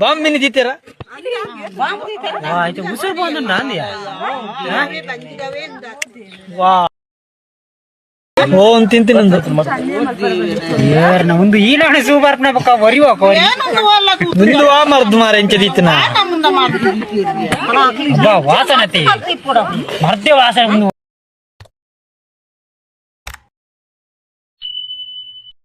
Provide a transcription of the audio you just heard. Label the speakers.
Speaker 1: bomb mini ದಿತ್ತೀರಾ
Speaker 2: ಉಸಿರು ಬಂದ
Speaker 1: ಒಂದು ತಿಂತೀನಂದು
Speaker 2: ಒಂದು ಈ ನಾಳೆ ಸೂಬಾರ್ನ ಪಕ್ಕ ಬರಿಯುವ
Speaker 1: ಮುಂದೆ ವಾ ಮರ್ದು ಮಾರ ಎಂಚ ದಿತ್ತಿನ
Speaker 2: ವಾಸನತೆ ಮರ್ದೆ ವಾಸನೆ